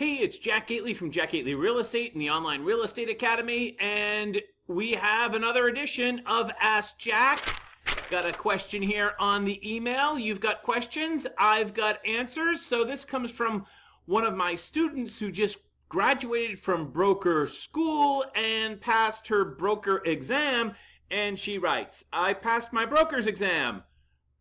Hey, it's Jack Gately from Jack Gately Real Estate and the Online Real Estate Academy, and we have another edition of Ask Jack. Got a question here on the email. You've got questions, I've got answers. So this comes from one of my students who just graduated from broker school and passed her broker exam, and she writes, I passed my broker's exam.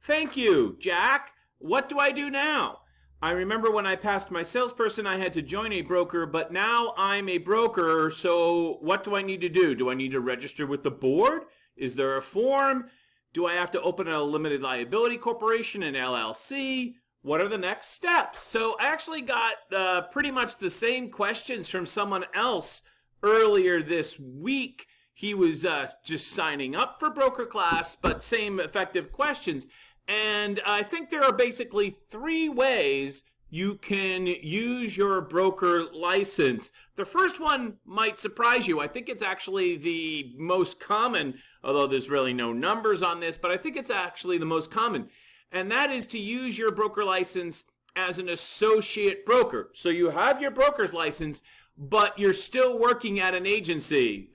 Thank you, Jack. What do I do now? I remember when I passed my salesperson, I had to join a broker, but now I'm a broker, so what do I need to do? Do I need to register with the board? Is there a form? Do I have to open a limited liability corporation, an LLC? What are the next steps? So I actually got pretty much the same questions from someone else earlier this week. He was just signing up for broker class, but same effective questions. And I think there are basically three ways you can use your broker license. The first one might surprise you. I think it's actually the most common, although there's really no numbers on this, but I think it's actually the most common. And that is to use your broker license as an associate broker. So you have your broker's license, but you're still working at an agency,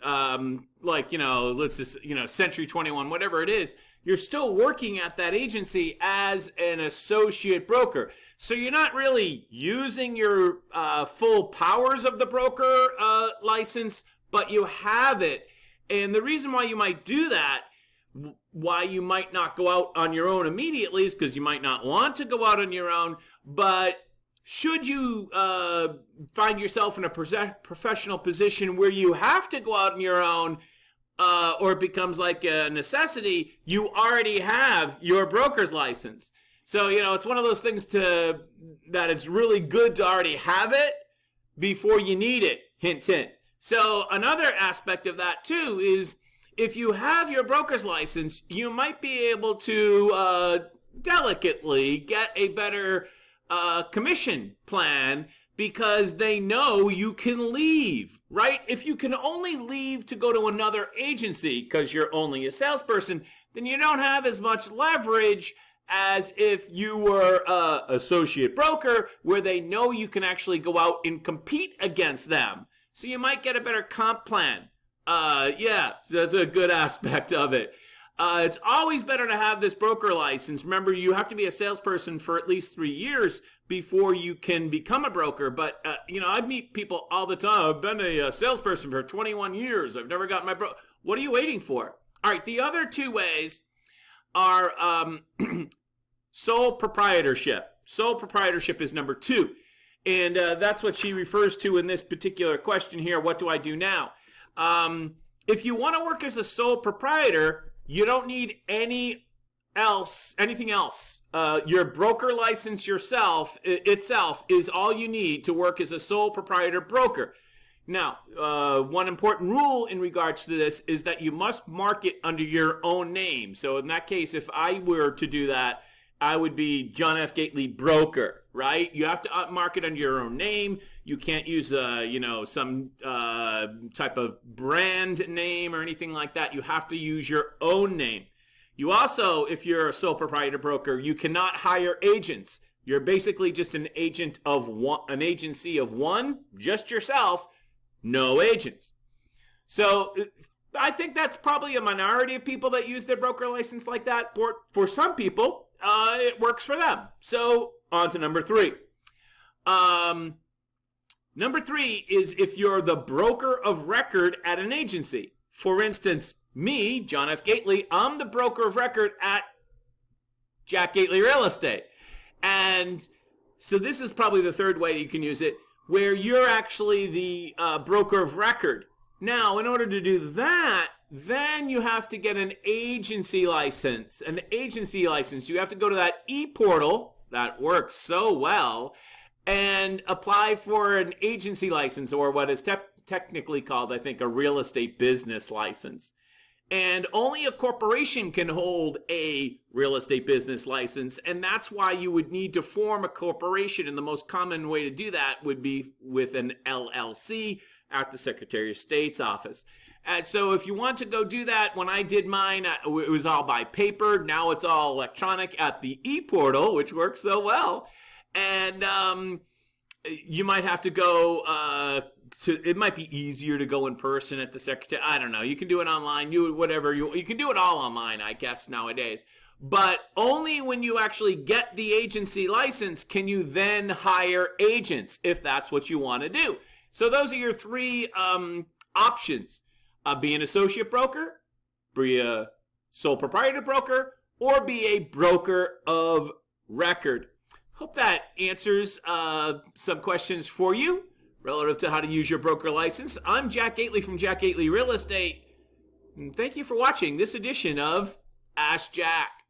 like, let's just, Century 21, whatever it is. You're still working at that agency as an associate broker. So you're not really using your full powers of the broker license, but you have it. And the reason why you might do that, why you might not go out on your own immediately, is because you might not want to go out on your own. But should you find yourself in a professional position where you have to go out on your own, or it becomes like a necessity, you already have your broker's license. So, it's one of those things that it's really good to already have it before you need it. Hint, hint. So another aspect of that too is if you have your broker's license, you might be able to delicately get a better commission plan, because they know you can leave, right? If you can only leave to go to another agency because you're only a salesperson, then you don't have as much leverage as if you were an associate broker, where they know you can actually go out and compete against them. So you might get a better comp plan. So that's a good aspect of it. It's always better to have this broker license. Remember, you have to be a salesperson for at least 3 years before you can become a broker. But, I meet people all the time. I've been a salesperson for 21 years. I've never gotten my broker. What are you waiting for? All right, the other two ways are sole proprietorship. Sole proprietorship is number 2. And that's what she refers to in this particular question here. What do I do now? If you want to work as a sole proprietor, you don't need anything else. Your broker license itself is all you need to work as a sole proprietor broker. Now, one important rule in regards to this is that you must market under your own name. So in that case, if I were to do that, I would be John F. Gately Broker, right? You have to market under your own name. You can't use, some type of brand name or anything like that. You have to use your own name. You also, if you're a sole proprietor broker, you cannot hire agents. You're basically just an agent of one, an agency of one, just yourself, no agents. So I think that's probably a minority of people that use their broker license like that. For some people, it works for them. So on to number 3. Number 3 is if you're the broker of record at an agency. For instance, me, John F. Gately, I'm the broker of record at Jack Gately Real Estate. And so this is probably the third way you can use it, where you're actually the broker of record. Now, in order to do that, then you have to get an agency license. An agency license. You have to go to that e-portal that works so well and apply for an agency license, or what is technically called, I think, a real estate business license. And only a corporation can hold a real estate business license, and that's why you would need to form a corporation, and the most common way to do that would be with an LLC at the Secretary of State's office. And so if you want to go do that, when I did mine, it was all by paper. Now it's all electronic at the e-portal, which works so well. And you might have to go it might be easier to go in person at the secretary. I don't know. You can do it online. You can do it all online, I guess, nowadays. But only when you actually get the agency license can you then hire agents, if that's what you want to do. So those are your three options. Be an associate broker, be a sole proprietor broker, or be a broker of record. Hope that answers some questions for you relative to how to use your broker license. I'm Jack Gately from Jack Gately Real Estate. And thank you for watching this edition of Ask Jack.